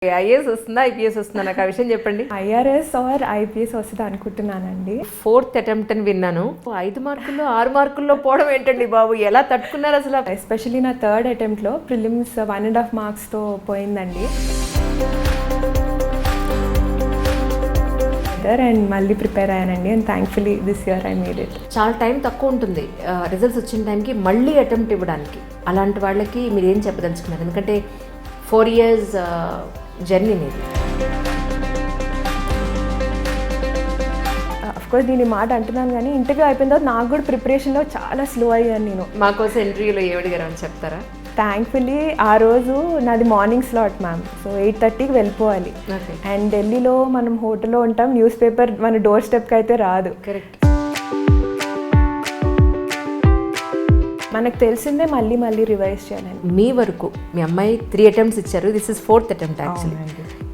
IAS వస్తుందా IPS వస్తుందా నాకు ఆ విషయం చెప్పండి. IRS ఆర్ IPS వస్తుంది అనుకుంటున్నానండి. 4th అటెంప్ట్ అని విన్నాను. 5 మార్కుల్లో 6 మార్కుల్లో పోవడం ఏంటండి బాబు, ఎలా తట్టుకున్నారు అసలు? ఎస్పెషలీ నా థర్డ్ అటెంప్ట్లో ప్రిలిమ్స్ 1.5 మార్క్స్తో పోయిందండి. అండ్ మళ్ళీ ప్రిపేర్ అయ్యానండి and thankfully this year I made it. చాలా టైం తక్కువ ఉంటుంది రిజల్ట్స్ వచ్చిన టైంకి మళ్ళీ అటెంప్ట్ ఇవ్వడానికి. అలాంటి వాళ్ళకి మీరు ఏం చెప్పదలుచుకున్నారు? ఎందుకంటే 4 years జర్నీ మీది. అఫ్కోర్స్ నేను ఈ మాట అంటున్నాను కానీ ఇంటర్వ్యూ అయిపోయిన తర్వాత నాకు కూడా ప్రిపరేషన్లో చాలా స్లో అయ్యాను నేను. మాకోసం ఇంటర్వ్యూలో ఏమడిగారు అని చెప్తారా? థ్యాంక్ఫుల్లీ ఆ రోజు నాది మార్నింగ్ స్లాట్ మ్యామ్, సో 8:30కి వెళ్ళిపోవాలి. అండ్ ఢిల్లీలో మనం హోటల్లో ఉంటాం, న్యూస్ పేపర్ మన డోర్ స్టెప్కి అయితే రాదు. కరెక్ట్. మనకు తెలిసిందే మళ్ళీ మళ్ళీ రివైజ్ చేయాలని. మీ వరకు మీ అమ్మాయి 3 attempts ఇచ్చారు, this is 4th attempt actually.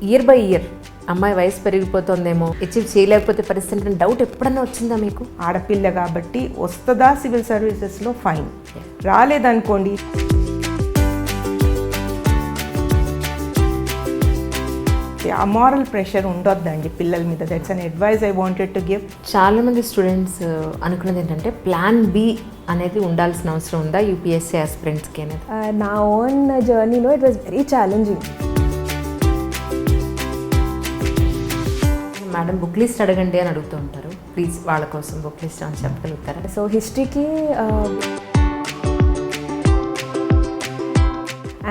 Year by year అమ్మాయి వయసు పెరిగిపోతుందేమో, అచీవ్ చేయలేకపోతే పరిస్థితి డౌట్ ఎప్పుడన్నా వచ్చిందా మీకు? ఆడపిల్ల కాబట్టి వస్తుందా సివిల్ సర్వీసెస్లో ఫైన్, రాలేదనుకోండి అమారల్ ప్రెషర్ ఉండొద్దండి పిల్లల మీద. That's an advice I wanted to give. చాలా మంది స్టూడెంట్స్ అనుకున్నది ఏంటంటే ప్లాన్ బి అనేది ఉండాల్సిన అవసరం ఉందా UPSC ఆస్పిరెంట్స్కి అనేది? నా ఓన్ జర్నీలో it was very challenging. Madam book list అడగండి అని అడుగుతూ ఉంటారు, ప్లీజ్ వాళ్ళ కోసం బుక్ లిస్ట్ అని చెప్పగలుగుతారా? సో హిస్టరీకి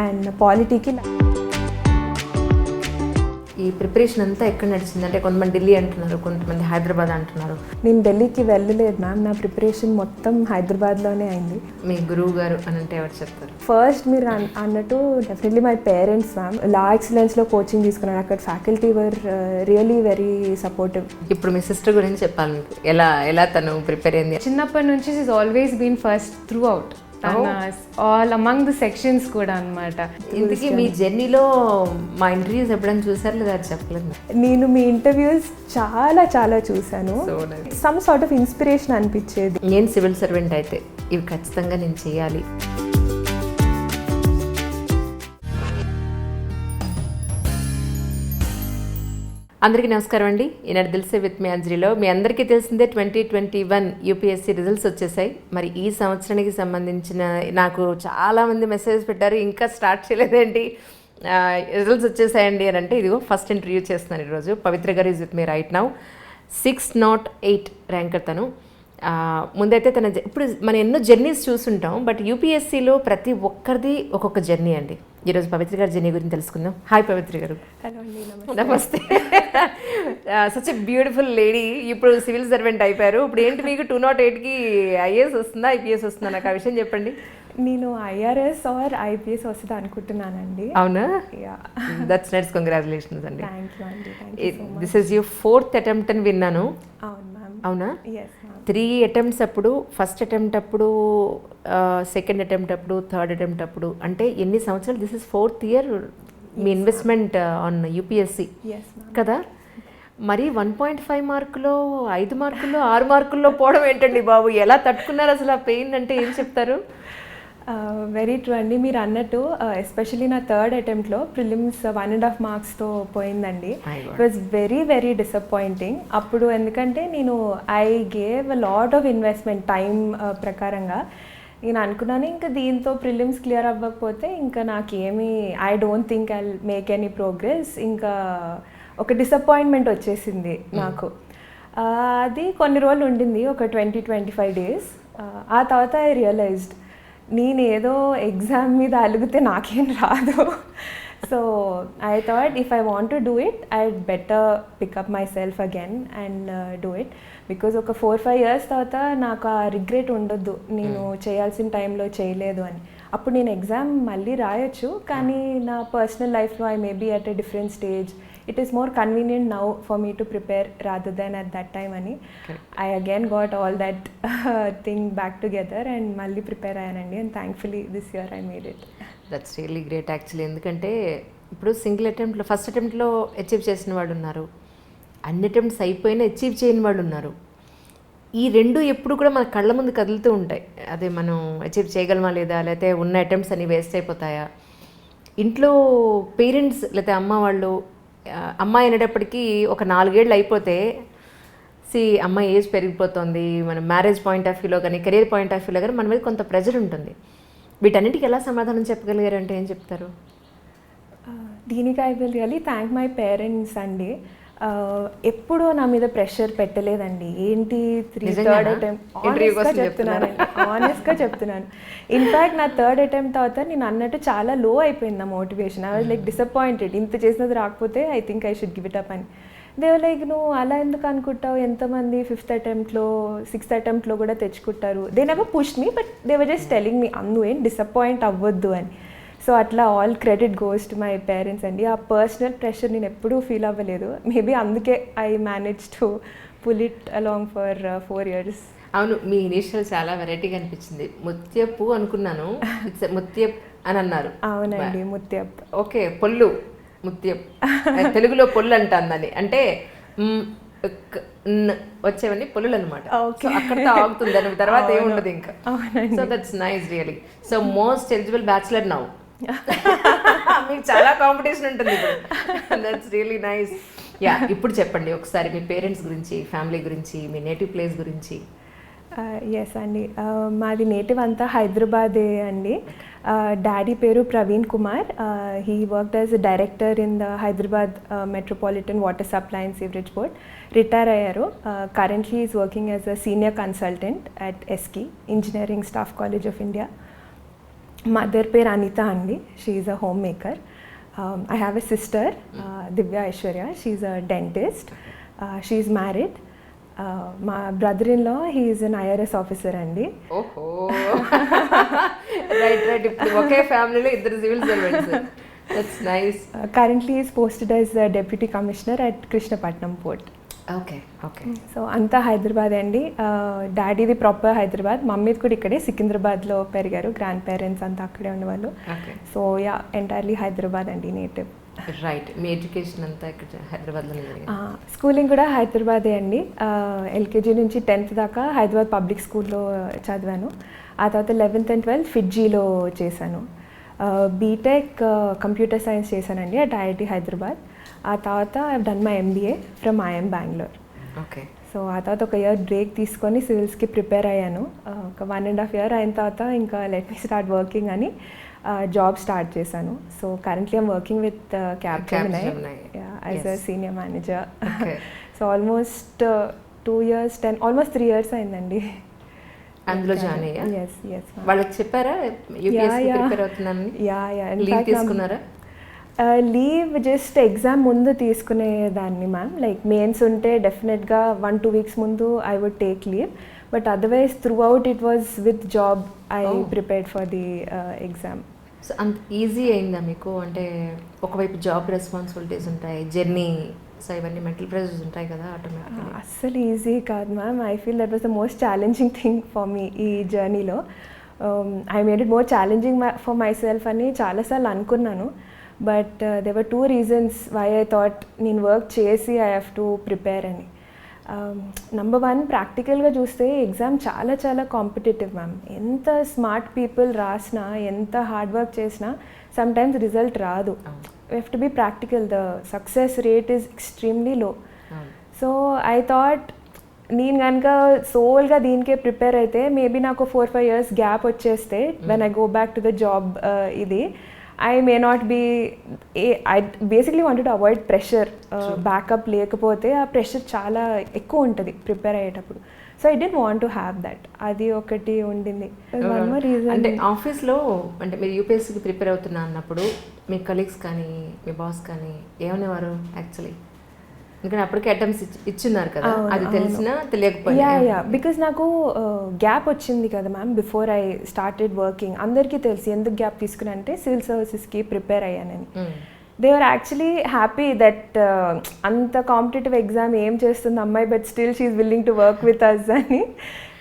అండ్ పాలిటీకి ఈ ప్రిపరేషన్ అంతా ఎక్కడ నడిచింది? అంటే కొంతమంది ఢిల్లీ అంటున్నారు, కొంతమంది హైదరాబాద్ అంటున్నారు. నేను ఢిల్లీకి వెళ్ళలేదు మ్యామ్, నా ప్రిపరేషన్ మొత్తం హైదరాబాద్లోనే అయింది. మీ గురువు గారు అని అంటే ఎవరు చెప్తారు? ఫస్ట్ మీరు అన్నట్టు డెఫినెట్లీ మై పేరెంట్స్ మ్యామ్. లా ఎక్సలెన్స్లో కోచింగ్ తీసుకున్నాను, అక్కడ faculty were really very supportive. ఇప్పుడు మీ సిస్టర్ గురించి చెప్పాలి మీకు, ఎలా తను ప్రిపేర్ అయింది? చిన్నప్పటి నుంచి is always been first throughout, all among the sections కూడా అనమాట. ఇంతకీ మీ జర్నీలో మా ఇంటర్వ్యూస్ ఎప్పుడైనా చూసారు లేదా అది చెప్పలేదు? నేను మీ ఇంటర్వ్యూస్ చాలా చాలా చూశాను. సమ్ సార్ట్ ఆఫ్ ఇన్స్పిరేషన్ అనిపించేది. నేను సివిల్ సర్వెంట్ అయితే ఇవి ఖచ్చితంగా నేను చేయాలి. అందరికీ నమస్కారం అండి. ఈనాడు దిల్సే విత్ మీ అంజలిలో మీ అందరికీ తెలిసిందే 2021 UPSC రిజల్ట్స్ వచ్చేసాయి. మరి ఈ సంవత్సరానికి సంబంధించిన నాకు చాలామంది మెసేజ్ పెట్టారు, ఇంకా స్టార్ట్ చేయలేదేంటి, రిజల్ట్స్ వచ్చేసాయండి అని. అంటే ఇదిగో ఫస్ట్ ఇంటర్వ్యూ చేస్తున్నాను ఈరోజు. పవిత్ర గారు is with me right now. 608 ranker తను. ముందైతే తన ఇప్పుడు మనం ఎన్నో జర్నీస్ చూసుంటాం, బట్ UPSCలో ప్రతి ఒక్కరిది ఒక్కొక్క జర్నీ అండి. ఈరోజు పవిత్ర గారి జర్నీ గురించి తెలుసుకుందాం. హాయ్ పవిత్ర గారు. హలో అండి, నమస్తే. Such a beautiful lady. ఇప్పుడు సివిల్ సర్వెంట్ అయిపోయారు. ఇప్పుడు ఏంటి మీకు 208కి IAS వస్తుందా IPS వస్తుందా నాకు ఆ విషయం చెప్పండి. నేను IRS ఆర్ IPS వస్తుంది అనుకుంటున్నానండి. అవునా? దట్స్ నైస్, కంగ్రాచులేషన్స్ అండి. థ్యాంక్ యూ అండి, thank you so much. This is your 4th attempt అని విన్నాను. అవును మ్యామ్. అవునా? yes ma'am. 3 attempts అప్పుడు, ఫస్ట్ అటెంప్ట్ అప్పుడు, సెకండ్ అటెంప్ట్ అప్పుడు, థర్డ్ అటెంప్ట్ అప్పుడు, అంటే ఎన్ని సంవత్సరాలు? This is 4th year me investment on UPSC yes ma'am. కదా. మరి 1.5 మార్కులో 5 మార్కుల్లో 6 మార్కుల్లో పోవడం ఏంటండి బాబు, ఎలా తట్టుకున్నారు అసలు ఆ పెయిన్? అంటే ఏం చెప్తారు? వెరీ ట్రూ అండి, మీరు అన్నట్టు ఎస్పెషలీ నా థర్డ్ అటెంప్ట్లో ప్రిలిమ్స్ 1.5 మార్క్స్తో పోయిందండి. It was very very disappointing అప్పుడు. ఎందుకంటే నేను I gave a lot of investment time ప్రకారంగా. నేను అనుకున్నాను ఇంకా దీంతో ప్రిలిమ్స్ క్లియర్ అవ్వకపోతే ఇంకా నాకేమీ, I don't think I make any progress. ఇంకా ఒక డిసప్పాయింట్మెంట్ వచ్చేసింది నాకు. అది కొన్ని రోజులు ఉండింది, ఒక 20-25 days. ఆ తర్వాత ఐ రియలైజ్డ్ నేను ఏదో ఎగ్జామ్ మీద అలిగితే నాకేం రాదు. So I thought if I want to do it I better pick up myself again and do it. Because ఒక 4-5 years తర్వాత నాకు ఆ రిగ్రెట్ ఉండొద్దు, నేను చేయాల్సిన టైంలో చేయలేదు అని. అప్పుడు నేను ఎగ్జామ్ మళ్ళీ రాయొచ్చు, కానీ నా పర్సనల్ లైఫ్లో I may be at a different stage. It is more convenient now for me to prepare rather than at that time ani. I again got all that thing back together and malli prepare ayanandi and thankfully this year I made it. That's really great actually. ఎందుకంటే ఇప్పుడు single అటెంప్ట్లో, first అటెంప్ట్లో achieve చేసిన వాళ్ళు ఉన్నారు, అన్ని attempts అయిపోయినా achieve చేయని వాళ్ళు ఉన్నారు. ఈ రెండు ఎప్పుడు కూడా మన కళ్ళ ముందు కదులుతూ ఉంటాయి. అదే మనం అచీవ్ చేయగలమా లేదా, లేకపోతే ఉన్న అటెంప్ట్స్ అన్ని వేస్ట్ అయిపోతాయా. ఇంట్లో పేరెంట్స్ లేకపోతే అమ్మ వాళ్ళు అమ్మాయి అనేటప్పటికీ ఒక 4 ఏళ్ళు అయిపోతే అమ్మాయి ఏజ్ పెరిగిపోతుంది, మన మ్యారేజ్ పాయింట్ ఆఫ్ వ్యూలో కానీ కెరీర్ పాయింట్ ఆఫ్ వ్యూలో కానీ మన మీద కొంత ప్రెజర్ ఉంటుంది. వీటన్నిటికీ ఎలా సమాధానం చెప్పగలిగారు అంటే ఏం చెప్తారు? దీనికి I will really thank my parents అండి. ఎప్పుడూ నా మీద ప్రెషర్ పెట్టలేదండి. ఏంటి 3rd అటెంప్ట్ ఆనెస్ట్గా చెప్తున్నాను. ఇన్ఫ్యాక్ట్ నా 3rd అటెంప్ట్ తర్వాత నేను అన్నట్టు చాలా లో అయిపోయింది నా motivation. I was like disappointed, ఇంత చేసినది రాకపోతే I think I should give it up అని. దేవర్ లైక్ నువ్వు అలా ఎందుకు అనుకుంటావు, ఎంతమంది 5th అటెంప్ట్లో 6th అటెంప్ట్లో కూడా తెచ్చుకుంటారు. They never pushed me, but they were just telling me ఏం డిసప్పాయింట్ అవ్వద్దు అని. సో అట్లా all credit goes to my parents అండి. ఆ పర్సనల్ ప్రెషర్ నేను ఎప్పుడూ ఫీల్ అవ్వలేదు. మేబీ అందుకే I manage to pull it along for 4 years. అవును, మీ ఇనిషియల్ చాలా వెరైటీగా అనిపించింది. ముత్యపు అనుకున్నాను, ముత్యప్ అని అన్నారు. అవునండి, ముత్యప్. ఓకే, పొల్లు ముత్యప్, తెలుగులో పొల్లు అంటాందని అంటే వచ్చేవన్నీ పొల్లులు అనమాట. అక్కడితో ఆగుతుంది, దాని తర్వాత ఏముండదు ఇంకా. So that's nice really. So most eligible bachelor now. మీకు చాలా కాంపిటీషన్ ఉంటుంది ఇప్పుడు. That's really nice. యా, ఇప్పుడు చెప్పండి ఒకసారి మీ పేరెంట్స్ గురించి, ఫ్యామిలీ గురించి, మీ నేటివ్ ప్లేస్ గురించి. ఎస్ అండి, మాది నేటివ్ అంతా హైదరాబాదే అండి. డాడీ పేరు Praveen Kumar. He worked as director in the Hyderabad metropolitan water supply and sewerage board. Retire అయ్యారు. Currently is working as a senior consultant at ESCI engineering staff college of India. Mother పేరు అనిత అండి. She is a home maker. I have a sister Divya Aishwarya. She is a dentist. She is married. మా brother in law he is an IRS officer అండి. ఓహో, right right. ఇప్పుడు ఒకే ఫ్యామిలీలో 2 civil servants. That's nice. Currently is posted as deputy commissioner at Krishnapatnam port. Okay okay. So అంతా హైదరాబాద్ అండి. డాడీది proper Hyderabad, మమ్మీది కూడా ఇక్కడే సికింద్రాబాద్లో పెరిగారు. గ్రాండ్ పేరెంట్స్ అంతా అక్కడే ఉండేవాళ్ళు. సో యా, ఎంటైర్లీ హైదరాబాద్ అండి నేటివ్. రైట్. మీ ఎడ్యుకేషన్ అంతా ఇక్కడ హైదరాబాద్లో? స్కూలింగ్ కూడా హైదరాబాదే అండి. LKG నుంచి 10th దాకా హైదరాబాద్ పబ్లిక్ స్కూల్లో చదివాను. ఆ తర్వాత 11th and 12th ఫిడ్జీలో చేశాను. బీటెక్ కంప్యూటర్ సైన్స్ చేశానండి అట్ IIT హైదరాబాద్. ఆ తర్వాత I done my MBA from IIM Bengaluru. Okay. So ఆ తర్వాత ఒక ఇయర్ బ్రేక్ తీసుకొని సివిల్స్కి ప్రిపేర్ అయ్యాను. ఒక 1.5 year అయిన తర్వాత ఇంకా లెట్ మీ స్టార్ట్ వర్కింగ్ అని జాబ్ స్టార్ట్ చేశాను. So currently I'm working with Capgemini as a senior manager. So almost 2 years, almost 3 years అయిందండి అందులో జాయిన్ అయ్యా. Yes yes. వాళ్ళకి చెప్పారా యూపీఎస్సీ ప్రిపేర్ అవుతున్నానని? లీవ్ తీసుకున్నారా? లీవ్ జస్ట్ ఎగ్జామ్ ముందు తీసుకునేదాన్ని మ్యామ్. లైక్ మెయిన్స్ ఉంటే డెఫినెట్గా 1-2 weeks ముందు I would take leave. But otherwise throughout it was with job I prepared for the exam. So అంత ఈజీ అయిందా మీకు? అంటే ఒకవైపు జాబ్ రెస్పాన్సిబిలిటీస్ ఉంటాయి, జర్నీ, సో ఇవన్నీ మెంటల్ ప్రెషర్స్ ఉంటాయి కదా ఆటోమేటిక్గా. అస్సలు ఈజీ కాదు ma'am. I feel that was the most challenging thing for me ఈ జర్నీలో. I made it more challenging for myself అని చాలాసార్లు అనుకున్నాను. But there were 2 reasons why I thought నేను వర్క్ చేసి ఐ హ్యావ్ టు ప్రిపేర్ అని. Number 1, ప్రాక్టికల్గా చూస్తే ఎగ్జామ్ చాలా చాలా కాంపిటేటివ్ మ్యామ్. ఎంత స్మార్ట్ పీపుల్ రాసినా, ఎంత హార్డ్ వర్క్ చేసినా సమ్టైమ్స్ రిజల్ట్ రాదు. We have to be practical. The success rate is extremely low. So I thought నేను కనుక సోల్గా దీనికే ప్రిపేర్ అయితే మేబీ నాకు 4-5 years గ్యాప్ వచ్చేస్తే when I go back to the job ఇది I may not be, I basically wanted to avoid pressure. Backup లేకపోతే ఆ pressure చాలా ఎక్కువ ఉంటుంది ప్రిపేర్ అయ్యేటప్పుడు. So I don't want to have that. అది ఒకటి ఉండింది. వన్ మోర్ రీజన్ అంటే ఆఫీస్లో అంటే మీరు యూపీఎస్సీకి ప్రిపేర్ అవుతున్నా అన్నప్పుడు మీ కలీగ్స్ కానీ మీ బాస్ కానీ ఏమనేవారు యాక్చువల్లీ? ఎందుకంటే అప్పటికే అటెంప్ట్స్ ఇచ్చున్నారు కదా, అది తెలిసినా తెలియకపోయినా. యా బికాజ్ నాకు గ్యాప్ వచ్చింది కదా ma'am before I started working. అందరికీ తెలిసి ఎందుకు గ్యాప్ తీసుకున్నా అంటే సివిల్ సర్వీసెస్కి ప్రిపేర్ అయ్యానని. They are actually happy that అంత కాంపిటేటివ్ ఎగ్జామ్ ఏం చేస్తుంది అమ్మాయి, but still she is willing to work with us అని.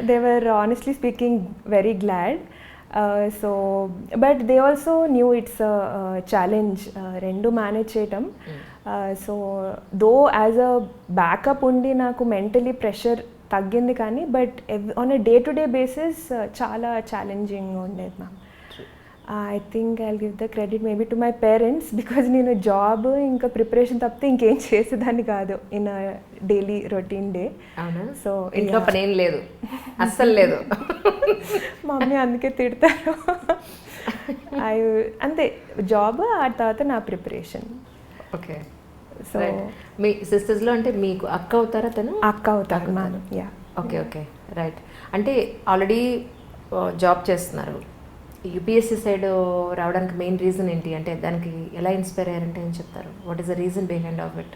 They were honestly speaking very glad. So but they also knew it's challenge రెండు manage చేయటం. So though as a backup ఉండి నాకు mentally pressure తగ్గింది, కానీ but on a day to day basis చాలా challenging ఉండేది ma'am. I think I give the credit maybe to my parents because నేను job ఇంకా ప్రిపరేషన్ తప్పితే ఇంకేం చేసేదాన్ని కాదు ఇన్ డైలీ రొటీన్ డే. అవునా? సో ఇంట్లో పని ఏం లేదు, అస్సలు లేదు. మమ్మీ అందుకే తిడతారు. అంతే, జాబ్ ఆ తర్వాత నా ప్రిపరేషన్. ఓకే. సో మీ సిస్టర్స్లో అంటే మీకు అక్క అవుతారా? తను అక్క అవుతారు ma'am. Yeah. Okay okay right. అంటే ఆల్రెడీ జాబ్ చేస్తున్నారు. యూపీఎస్సీ సైడ్ రావడానికి మెయిన్ రీజన్ ఏంటి? అంటే దానికి ఎలా ఇన్స్పైర్ అయ్యారంటే ఏం చెప్తారు? What is the reason behind of it?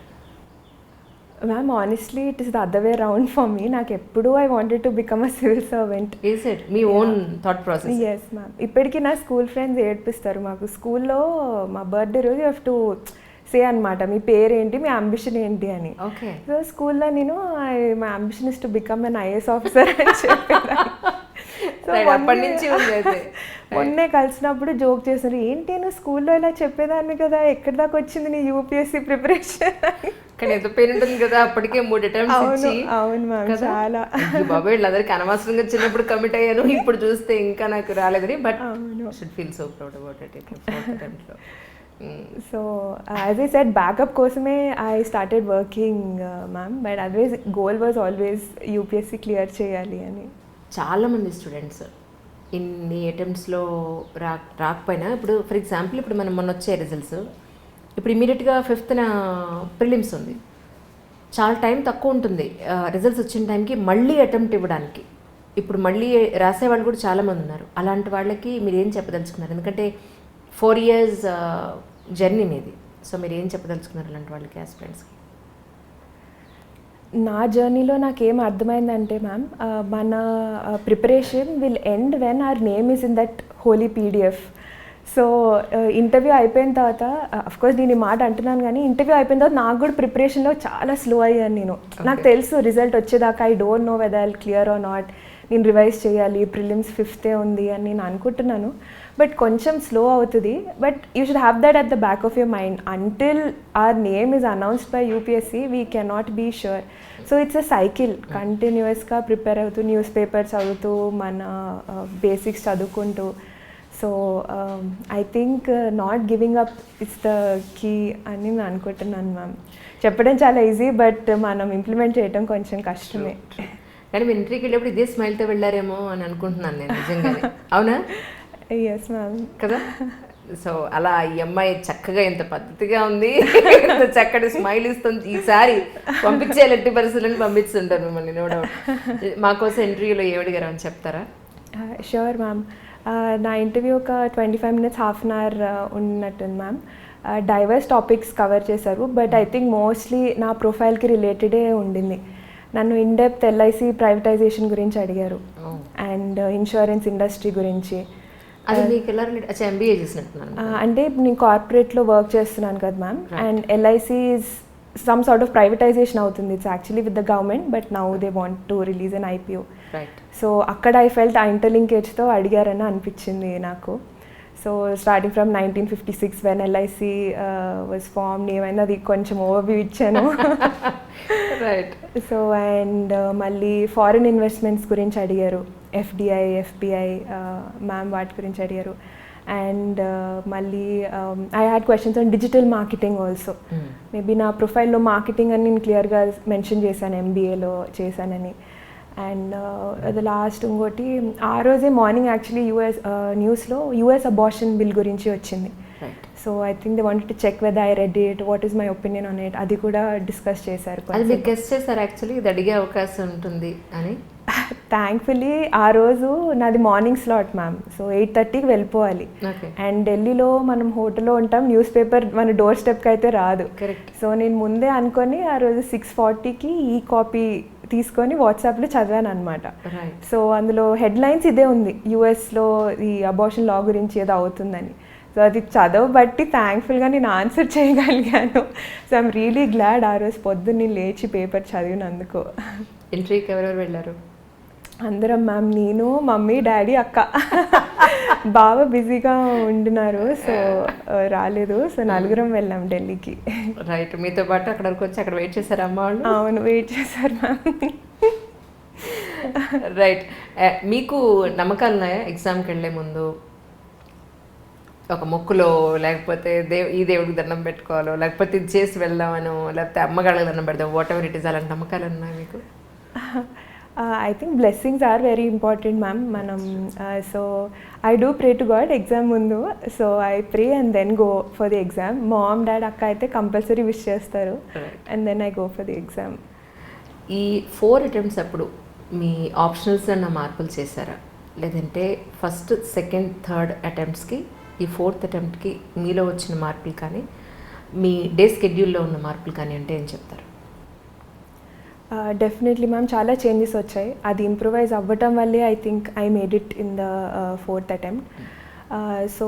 Ma'am honestly it is the other way round for me. నాకు ఎప్పుడు I wanted to become a civil servant. Is it me own thought process? Yes ma'am. ఇప్పటికీ నా school friends ఏడ్పిస్తారు. మాకు స్కూల్లో మా birthday రోజు you have to say అనమాట మీ పేరేంటి, మీ అంబిషన్ ఏంటి అని. ఓకే. సో స్కూల్లో నేను my ambition is to become an IAS officer అని చెప్పేదాన్ని. సో అప్పటి నుంచి మొన్నే కలిసినప్పుడు జోక్ చేస్తున్నారు, ఏంటి నువ్వు స్కూల్లో ఇలా చెప్పేదాన్ని కదా, ఎక్కడి దాకా వచ్చింది నీ యూపీఎస్సీ ప్రిపరేషన్. కానీ ఎంత పెయిన్ ఉంటుంది కదా అప్పటికే 3 attempts ఇచ్చి. అవును మ్యామ్, చాలా. బాబు వీళ్ళందరికీ అనవసరంగా చిన్నప్పుడు కమిట్ అయ్యాను, ఇప్పుడు చూస్తే ఇంకా నాకు రాలేదని. But should feel so proud about it. So as I said backup కోసమే I started working ma'am. But otherwise goal was always UPSC clear చేయాలి అని. చాలామంది స్టూడెంట్స్ ఇన్ని అటెంప్ట్స్లో రాకపోయినా, ఇప్పుడు ఫర్ ఎగ్జాంపుల్ ఇప్పుడు మనం మొన్న వచ్చే రిజల్ట్స్, ఇప్పుడు ఇమీడియట్గా 5th ప్రిలిమ్స్ ఉంది, చాలా టైం తక్కువ ఉంటుంది రిజల్ట్స్ వచ్చిన టైంకి మళ్ళీ అటెంప్ట్ ఇవ్వడానికి. ఇప్పుడు మళ్ళీ రాసేవాళ్ళు కూడా చాలామంది ఉన్నారు. అలాంటి వాళ్ళకి మీరు ఏం చెప్పదలుచుకున్నారు? ఎందుకంటే 4 years జర్నీ మీది. సో మీరు ఏం చెప్పదలుచుకున్నారు అలాంటి వాళ్ళకి, ఆస్పిరెంట్స్కి? నా జర్నీలో నాకేం అర్థమైందంటే మ్యామ్, మన preparation will end when our name is in that holy PDF. So interview అయిపోయిన తర్వాత, అఫ్కోర్స్ నేను ఈ మాట అంటున్నాను కానీ, ఇంటర్వ్యూ అయిపోయిన తర్వాత నాకు కూడా ప్రిపరేషన్లో చాలా స్లో అయ్యాను నేను. నాకు తెలుసు రిజల్ట్ వచ్చేదాకా I don't know whether I'll clear or not, నేను రివైజ్ చేయాలి, ప్రిలిమ్స్ 5th ఉంది అని నేను అనుకుంటున్నాను. బట్ కొంచెం స్లో అవుతుంది. But you should have that at the back of your mind. Until our name is announced by UPSC we cannot be sure. So it's a cycle, కంటిన్యూస్గా prepare అవుతూ, newspaper చదువుతూ, మన basics చదువుకుంటూ. So I think not giving up it's the key అని నేను అనుకుంటున్నాను ma'am. చెప్పడం చాలా ఈజీ, బట్ మనం ఇంప్లిమెంట్ చేయడం కొంచెం కష్టమే. కానీ మీరు ఇంటర్వ్యూకి వెళ్ళేప్పుడు ఇదే స్మైల్తో వెళ్ళారేమో అని అనుకుంటున్నాను నేను నిజంగానే. అవునా? Yes ma'am. కదా. సో అలా ఈ అమ్మాయి చక్కగా ఎంత పద్ధతిగా ఉంది, ఎంత చక్కటి స్మైల్ ఇస్తుంది. ఈసారి పంపించేయాలి, ఎట్టి పరిస్థితులను పంపిస్తుంటారు మిమ్మల్ని, నో డౌట్. మా కోసం ఇంటర్వ్యూలో ఏమడిగారు అని చెప్తారా? Sure ma'am. నా ఇంటర్వ్యూ ఒక 25 minutes, ½ an hour ఉన్నట్టుంది మ్యామ్. డైవర్స్ టాపిక్స్ కవర్ చేశారు, బట్ ఐ థింక్ మోస్ట్లీ నా ప్రొఫైల్కి రిలేటెడే ఉండింది. నన్ను ఇన్డెప్త్ ఎల్ఐసి ప్రైవేటైజేషన్ గురించి అడిగారు, అండ్ ఇన్సూరెన్స్ ఇండస్ట్రీ గురించి. అది మీకు ఎలా ఎంబీఏ చేసినట్టున్నాను అంటే నేను కార్పొరేట్లో వర్క్ చేస్తున్నాను కదా ma'am, and LIC is some sort of privatisation అవుతుంది. It's actually with the government, but now they want to release an IPO. So అక్కడ ఐ ఫెల్ట్ ఆ ఇంటర్లింకేజ్తో అడిగారని అనిపించింది నాకు. So starting from 1956 when LIC was formed, ఏమైనా అది కొంచెం ఓవర్వ్యూ ఇచ్చాను. రైట్. సో అండ్ మళ్ళీ ఫారిన్ ఇన్వెస్ట్మెంట్స్ గురించి అడిగారు, FDI, FBI మ్యామ్ వాటి గురించి అడిగారు. అండ్ మళ్ళీ I had questions on digital marketing also. Maybe నా ప్రొఫైల్లో మార్కెటింగ్ అని నేను క్లియర్గా మెన్షన్ చేశాను, MBAలో చేశానని. అండ్ అది లాస్ట్ ఇంకోటి, ఆ రోజే మార్నింగ్ యాక్చువల్లీ న్యూస్లో US అబార్షన్ బిల్ గురించి వచ్చింది. So I think they wanted to check whether I read it, what is my opinion on it, అది కూడా డిస్కస్ చేశారు. అది మీరు గెస్ చేశారు యాక్చువల్లీ ఇది అడిగే అవకాశం ఉంటుంది అని? థ్యాంక్ఫుల్లీ ఆ రోజు నాది మార్నింగ్ స్లాట్ మ్యామ్. సో 8:30కి వెళ్ళిపోవాలి. అండ్ ఢిల్లీలో మనం హోటల్లో ఉంటాం, న్యూస్ పేపర్ మన డోర్ స్టెప్కి అయితే రాదు. సో నేను ముందే అనుకొని ఆ రోజు 6:40కి ఈ కాపీ తీసుకొని వాట్సాప్లో చదివాను అనమాట. సో అందులో హెడ్లైన్స్ ఇదే ఉంది, యూఎస్లో ఈ అబార్షన్ లా గురించి ఏదో అవుతుందని. సో అది చదవబట్టి థ్యాంక్ఫుల్గా నేను ఆన్సర్ చేయగలిగాను. సో ఐఎమ్ రియలీ గ్లాడ్ ఆ రోజు పొద్దున్న లేచి పేపర్ చదివినందుకు. ఇంటర్వ్యూకి ఎవరెవరు వెళ్ళారు? అందరం మ్యామ్, నేను, మమ్మీ, డాడీ, అక్క. బాగా బిజీగా ఉండినారు, సో రాలేదు. సో నలుగురం వెళ్ళాం ఢిల్లీకి. రైట్. మీతో పాటు అక్కడ వరకు వచ్చి అక్కడ వెయిట్ చేశారు అమ్మ వాళ్ళు? అవును, వెయిట్ చేశారు మ్యామ్. రైట్. మీకు నమ్మకాలు ఉన్నాయా ఎగ్జామ్కి వెళ్ళే ముందు? ఒక మొక్కులో, లేకపోతే ఈ దేవుడికి దండం పెట్టుకోవాలో, లేకపోతే ఇది చేసి వెళ్దామనో, లేకపోతే అమ్మగాళ్ళకి దండం పెడదాం, వాట్ ఎవర్ ఇట్ ఈస్, అలాంటి నమ్మకాలు ఉన్నాయి మీకు? I think blessings are very important, ma'am. So I do pray to God exam mundu. So I pray and then go for the exam. Mom, dad, akka aithe compulsory wish chestaru, and then I go for the exam. ఈ 4 attempts అప్పుడు మీ optionals అన్న మార్పులు చేశారా, లేదంటే first, second, third అటెంప్ట్స్కి ఈ 4th అటెంప్ట్కి మీలో వచ్చిన మార్పులు కానీ మీ డే స్కెడ్యూల్లో ఉన్న మార్పులు కానీ అంటే ఏం చెప్తారు? డెఫినెట్లీ మ్యామ్, చాలా చేంజెస్ వచ్చాయి. అది ఇంప్రూవైజ్ అవ్వటం వల్లే I think I made it in the 4th attempt. So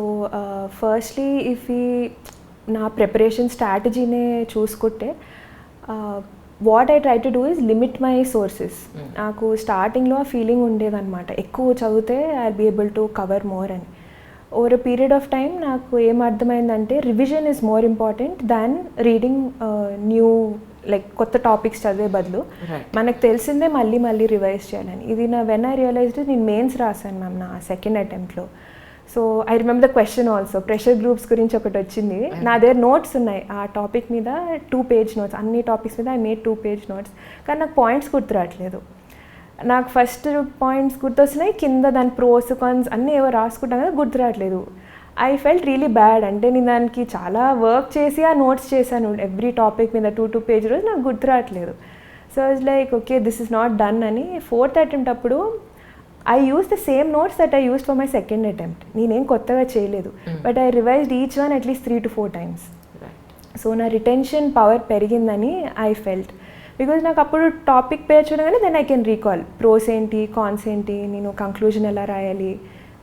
firstly if ఈ నా ప్రిపరేషన్ స్ట్రాటజీనే చూసుకుంటే, what I try to do is limit my sources. నాకు స్టార్టింగ్లో ఆ ఫీలింగ్ ఉండేదన్నమాట, ఎక్కువ చదివితే I be able to cover more అని. Over a period of time నాకు ఏం అర్థమైందంటే, revision is more important than reading new, like కొత్త టాపిక్స్ చదివే బదులు మనకు తెలిసిందే మళ్ళీ మళ్ళీ రివైజ్ చేయాలని. ఇది వెన్ ఐ రియలైజ్డ్, నేను మెయిన్స్ రాశాను మ్యామ్ నా సెకండ్ అటెంప్ట్లో. So I remember the question also, pressure groups గురించి ఒకటి వచ్చింది. నా దగ్గర నోట్స్ ఉన్నాయి ఆ టాపిక్ మీద, 2 page నోట్స్, అన్ని టాపిక్స్ మీద ఐ మేడ్ 2 page నోట్స్. కానీ నాకు పాయింట్స్ గుర్తురావట్లేదు. నాకు ఫస్ట్ పాయింట్స్ గుర్తొస్తున్నాయి, కింద దాని ప్రోస్ కాన్స్ అన్నీ ఏవో రాసుకుంటాను కదా, గుర్తురావట్లేదు. I felt really bad. అంటే నేను దానికి చాలా వర్క్ చేసి ఆ నోట్స్ చేశాను ఎవ్రీ టాపిక్ మీద 2 page రోజు, నాకు గుర్తురావట్లేదు. So it's like okay, this is not done అని 4th అటెంప్ట్ అప్పుడు I use the same notes that I used for my second attempt. నేనేం కొత్తగా చేయలేదు, but I revised each one at least 3 to 4 times. సో నా రిటెన్షన్ పవర్ పెరిగిందని I felt. Because నాకు అప్పుడు టాపిక్ పేరు చూడగానే then I can recall pros ఏంటి, కాన్స్ ఏంటి, నేను కంక్లూజన్ ఎలా రాయాలి,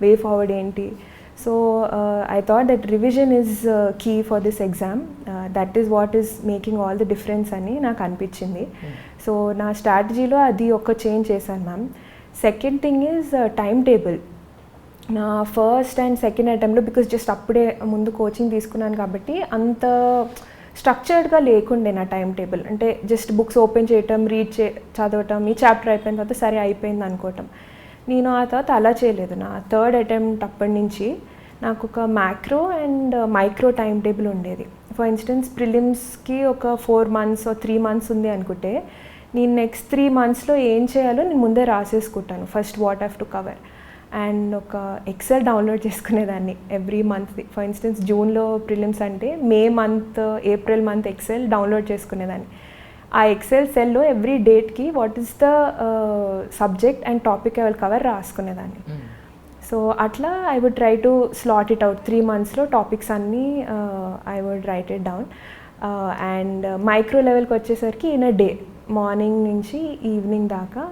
వే ఫార్వర్డ్ ఏంటి. So I thought that revision is key for this exam. That is what is making all the difference అని నాకు అనిపించింది. సో నా స్ట్రాటజీలో అది ఒక చేంజ్ చేశాను ma'am. Second thing is time table. నా ఫస్ట్ అండ్ సెకండ్ అటెంప్ట్లో, బికాజ్ జస్ట్ అప్పుడే ముందు కోచింగ్ తీసుకున్నాను కాబట్టి అంత స్ట్రక్చర్డ్గా లేకుండే నా టైం టేబుల్. అంటే జస్ట్ బుక్స్ ఓపెన్ చేయటం, చదవటం, ఈ చాప్టర్ అయిపోయిన తర్వాత సరే అయిపోయింది అనుకోవటం. నేను ఆ తర్వాత అలా చేయలేదు. నా 3rd అటెంప్ట్ అప్పటి నుంచి నాకు ఒక macro and micro time table ఉండేది. ఫర్ ఇన్స్టెన్స్ ప్రిలిమ్స్కి ఒక 4 months or 3 months ఉంది అనుకుంటే, నేను నెక్స్ట్ 3 monthsలో ఏం చేయాలో నేను ముందే రాసేసుకుంటాను. First what have to cover, and ఒక ఎక్సెల్ డౌన్లోడ్ చేసుకునేదాన్ని ఎవ్రీ మంత్. ఫర్ ఇన్స్టెన్స్ జూన్లో ప్రిలిమ్స్ అంటే May month, April month excel download చేసుకునేదాన్ని. ఆ ఎక్సెల్ సెల్లో ఎవ్రీ డేట్కి what is the subject and topic I will cover రాసుకునేదాన్ని. సో అట్లా I would try to slot it out 3 monthsలో టాపిక్స్ అన్నీ I would write it down. And micro లెవెల్కి వచ్చేసరికి ఇన్ అ డే, మార్నింగ్ నుంచి evening దాకా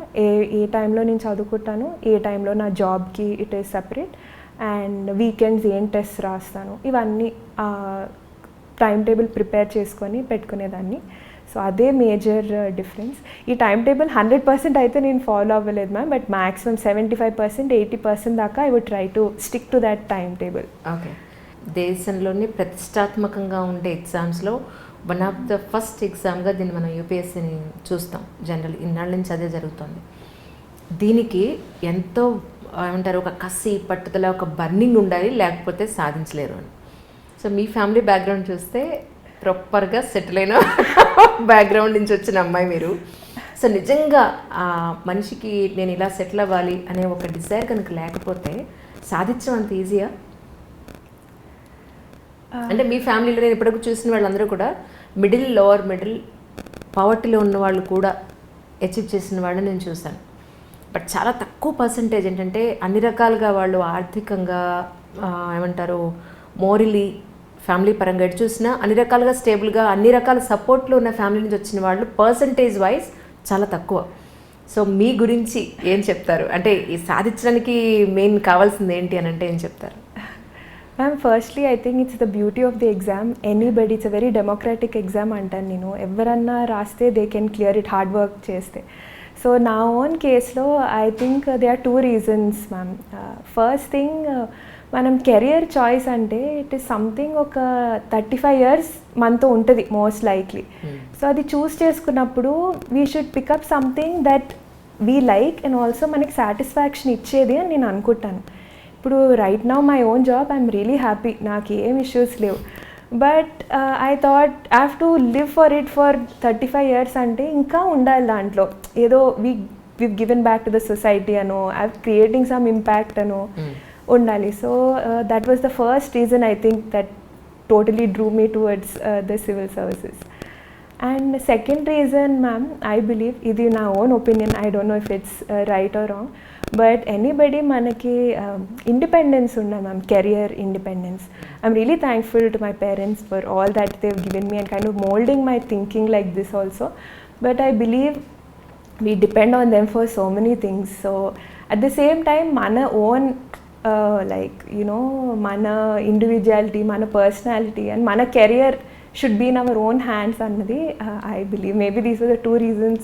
ఏ టైంలో నేను చదువుకుంటాను, ఏ టైంలో నా జాబ్కి it is separate, and weekends ఏం టెస్ట్ రాస్తాను, ఇవన్నీ టైం టేబుల్ ప్రిపేర్ చేసుకొని పెట్టుకునేదాన్ని. సో అదే మేజర్ డిఫరెన్స్. ఈ టైం టేబుల్ 100% అయితే నేను ఫాలో అవ్వలేదు మ్యామ్, బట్ మ్యాక్సిమం 75%, 80% దాకా I would try to stick to that time table. Okay, దేశంలోని ప్రతిష్టాత్మకంగా ఉండే ఎగ్జామ్స్లో వన్ ఆఫ్ ద ఫస్ట్ ఎగ్జామ్గా దీన్ని మనం యూపీఎస్సీని చూస్తాం. జనరల్ ఇన్నాళ్ళ నుంచి అదే జరుగుతుంది. దీనికి ఎంతో ఏమంటారు, ఒక కసి, పట్టుదల, ఒక బర్నింగ్ ఉండాలి, లేకపోతే సాధించలేరు అని. సో మీ ఫ్యామిలీ బ్యాక్గ్రౌండ్ చూస్తే ప్రాపర్గా సెటిల్ అయిన బ్యాక్గ్రౌండ్ నుంచి వచ్చిన అమ్మాయి మీరు. సో నిజంగా ఆ మనిషికి నేను ఇలా సెటిల్ అవ్వాలి అనే ఒక డిజైర్ కనుక లేకపోతే సాధించడం అంత ఈజీయా? అంటే మీ ఫ్యామిలీలో నేను ఇప్పటికి చూసిన వాళ్ళందరూ కూడా లోవర్ మిడిల్ పవర్టీలో ఉన్న వాళ్ళు కూడా అచీవ్ చేసిన వాళ్ళని నేను చూశాను. బట్ చాలా తక్కువ పర్సంటేజ్ ఏంటంటే అన్ని రకాలుగా వాళ్ళు ఆర్థికంగా ఏమంటారు, మోరలీ, ఫ్యామిలీ పరంగా ఎటు చూసినా అన్ని రకాలుగా స్టేబుల్గా, అన్ని రకాల సపోర్ట్లో ఉన్న ఫ్యామిలీ నుంచి వచ్చిన వాళ్ళు పర్సంటేజ్ వైజ్ చాలా తక్కువ. సో మీ గురించి ఏం చెప్తారు? అంటే ఈ సాధించడానికి మెయిన్ కావాల్సింది ఏంటి అని అంటే ఏం చెప్తారు? Ma'am, firstly I think it's the beauty of the exam. Anybody, it's a very democratic exam అంటాను నేను. ఎవరన్నా రాస్తే they can clear it hard work చేస్తే. సో నా ఓన్ కేసులో I think they are 2 reasons ma'am. First thing, మనం career choice అంటే it is something ఒక 35 years మనతో ఉంటుంది మోస్ట్ లైక్లీ. సో అది చూస్ చేసుకున్నప్పుడు we should pick up something that we like and also మనకి సాటిస్ఫాక్షన్ ఇచ్చేది అని నేను అనుకుంటాను. ఇప్పుడు right now my own job I'm really happy, నాకు ఏం ఇష్యూస్ లేవు. But I thought I have to live for it for 35 years అంటే ఇంకా ఉండాలి దాంట్లో ఏదో we've given back to the society ano, I'm creating some impact ano undali. So that was the first reason I think that totally drew me towards the civil services. And second reason, ma'am, I believe idi na own opinion, I don't know if it's right or wrong, but anybody manaki independence unda ma'am, career independence. I'm really thankful to my parents for all that they've given me and kind of molding my thinking like this also. But I believe we depend on them for so many things. So at the same time mana own like you know mana individuality, mana personality and mana career should be in our own hands annadi I believe maybe these are the two reasons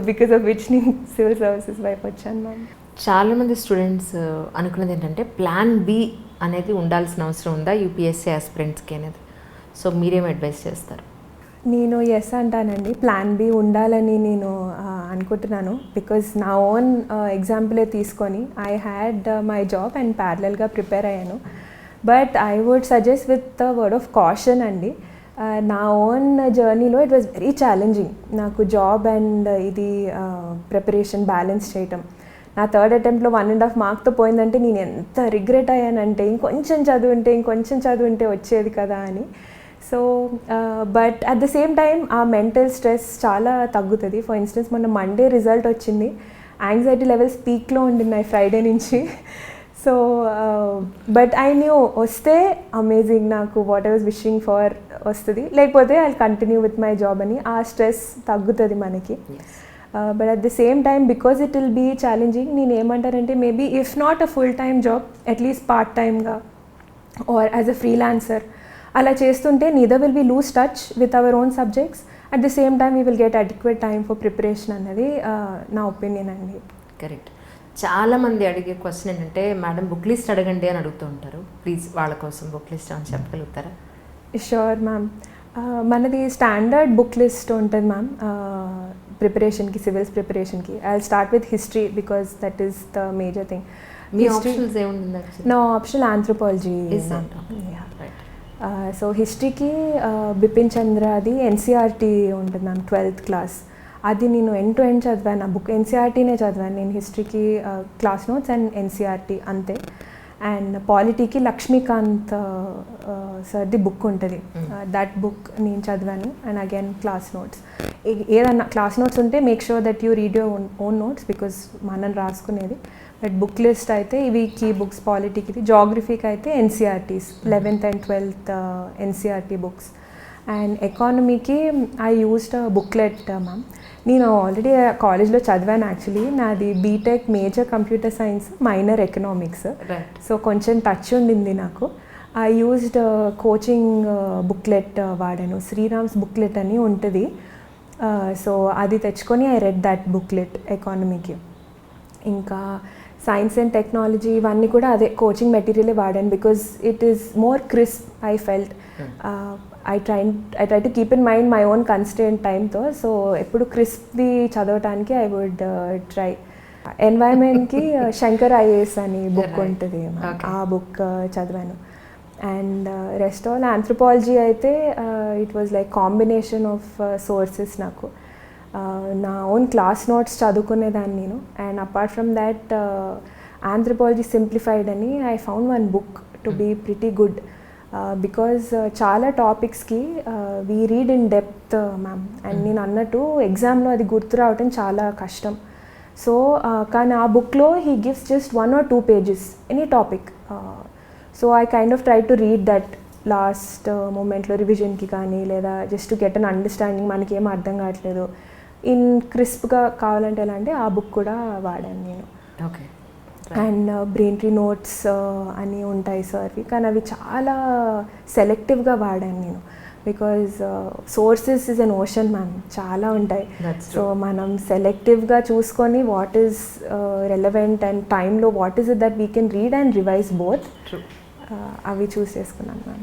because of which నేను civil services వైపు వచ్చాను ma'am. చాలామంది students అనుకున్నది ఏంటంటే plan B అనేది ఉండాల్సిన అవసరం ఉందా యూపీఎస్సీ ఆస్పిరెంట్స్కి అనేది, సో మీరేం అడ్వైస్ చేస్తారు? నేను ఎస్ అంటానండి, ప్లాన్ బి ఉండాలని నేను అనుకుంటున్నాను. బికాజ్ నా ఓన్ ఎగ్జాంపులే తీసుకొని I had my job and ప్యారలల్గా ప్రిపేర్ అయ్యాను. But I would suggest with the word of caution అండి. నా ఓన్ జర్నీలో ఇట్ వాజ్ వెరీ ఛాలెంజింగ్ నాకు జాబ్ అండ్ ఇది ప్రిపరేషన్ బ్యాలెన్స్ చేయటం. నా థర్డ్ అటెంప్ట్లో 1.5 మార్క్తో పోయిందంటే నేను ఎంత రిగ్రెట్ అయ్యానంటే ఇంకొంచెం చదువుంటే వచ్చేది కదా అని. So but at the same time ఆ మెంటల్ స్ట్రెస్ చాలా తగ్గుతుంది. ఫర్ ఇన్స్టెన్స్ మొన్న మండే రిజల్ట్ వచ్చింది, యాంగ్జైటీ లెవెల్స్ పీక్లో ఉండినాయి ఫ్రైడే నుంచి. సో బట్ ఐ న్యూ వస్తే అమేజింగ్, నాకు what I was wishing for వస్తుంది, లేకపోతే I continue with my job అని ఆ స్ట్రెస్ తగ్గుతుంది మనకి. But at the same time because it will be challenging, నేను ఏమంటారంటే maybe if not a full time job at least part టైమ్గా ఆర్ యాజ్ అ ఫ్రీలాన్సర్ అలా చేస్తుంటే neither will we lose touch with our own subjects, at the same time we will get adequate time for preparation అన్నది నా opinion అండి. Correct. చాలామంది అడిగే question ఏంటంటే madam book list అడగండి అని అడుగుతూ ఉంటారు, ప్లీజ్ వాళ్ళ కోసం బుక్ లిస్ట్ అని చెప్పగలుగుతారా? Sure ma'am. మనది స్టాండర్డ్ బుక్ లిస్ట్ ఉంటుంది మ్యామ్ ప్రిపరేషన్కి, సివిల్స్ ప్రిపరేషన్కి. I will start with history because that is the major thing. మీ ఆప్షన్స్ ఏముంది? నా ఆప్షనల్ ఆంథ్రోపాలజీ. సో హిస్టరీకి బిపిన్ చంద్రది ఎన్సీఆర్టీ ఉంటుంది మ్యామ్ 12th క్లాస్, అది నేను ఎండ్ టు ఎండ్ చదివాను. ఆ బుక్ ఎన్సీఆర్టీనే చదివాను నేను హిస్టరీకి, క్లాస్ నోట్స్ అండ్ ఎన్సీఆర్టీ అంతే. అండ్ పాలిటీకి లక్ష్మీకాంత్ సార్ది బుక్ ఉంటుంది, దట్ బుక్ నేను చదివాను. అండ్ అగైన్ క్లాస్ నోట్స్, ఏదన్నా క్లాస్ నోట్స్ ఉంటే make sure that you read your own notes because మనం రాసుకునేది. బట్ బుక్ లిస్ట్ అయితే ఇవి కీ బుక్స్, పాలిటీకి, జాగ్రఫీకి అయితే NCERTs 11th and 12th NCERT books. And ఎకానమీకి ఐ యూస్డ్ బుక్లెట్ మ్యామ్. నేను ఆల్రెడీ కాలేజ్లో చదివాను యాక్చువల్లీ, నాది BTech major computer science, minor economics. So కొంచెం టచ్ ఉండింది నాకు. ఐ యూస్డ్ కోచింగ్ బుక్లెట్ వాడాను, శ్రీరామ్స్ బుక్లెట్ అని ఉంటుంది. సో అది తెచ్చుకొని ఐ రెడ్ దట్ బుక్లెట్ ఎకానమీకి. ఇంకా సైన్స్ అండ్ టెక్నాలజీ ఇవన్నీ కూడా అదే కోచింగ్ మెటీరియలే వాడాను because it is more crisp I felt. I try to keep in mind my own constant టైంతో. సో ఎప్పుడు క్రిస్ప్ది చదవటానికి ఐ వుడ్ ట్రై. ఎన్వైర్న్మెంట్కి శంకర్ IAS అని బుక్ ఉంటుంది, ఆ బుక్ చదివాను. అండ్ రెస్ట్ ఆల్ ఆంథ్రోపాలజీ అయితే it was like combination of sources. నాకు నా ఓన్ క్లాస్ నోట్స్ చదువుకునేదాన్ని నేను. And apart from that anthropology simplified అని I found one book to be pretty good because చాలా టాపిక్స్కి we read in depth ma'am. And నేను అన్నట్టు ఎగ్జామ్లో అది గుర్తు రావటం చాలా కష్టం. సో కానీ ఆ బుక్లో he gives just 1 or 2 pages any topic. So I kind of try to read that last మూమెంట్లో రివిజన్కి కానీ, లేదా just to get an understanding, మనకి ఏం అర్థం కావట్లేదు ఇన్ క్రిస్ప్గా కావాలంటే ఎలా అంటే ఆ బుక్ కూడా వాడాను నేను. Okay. And brain tree notes అని ఉంటాయి సార్వి, కానీ అవి చాలా సెలెక్టివ్గా వాడాను నేను because sources is an ocean ma'am, చాలా ఉంటాయి. సో మనం సెలెక్టివ్గా చూసుకొని వాట్ ఈస్ రెలవెంట్ అండ్ టైంలో what is it that we can read and revise both, అవి చూస్ చేసుకున్నాను మ్యామ్.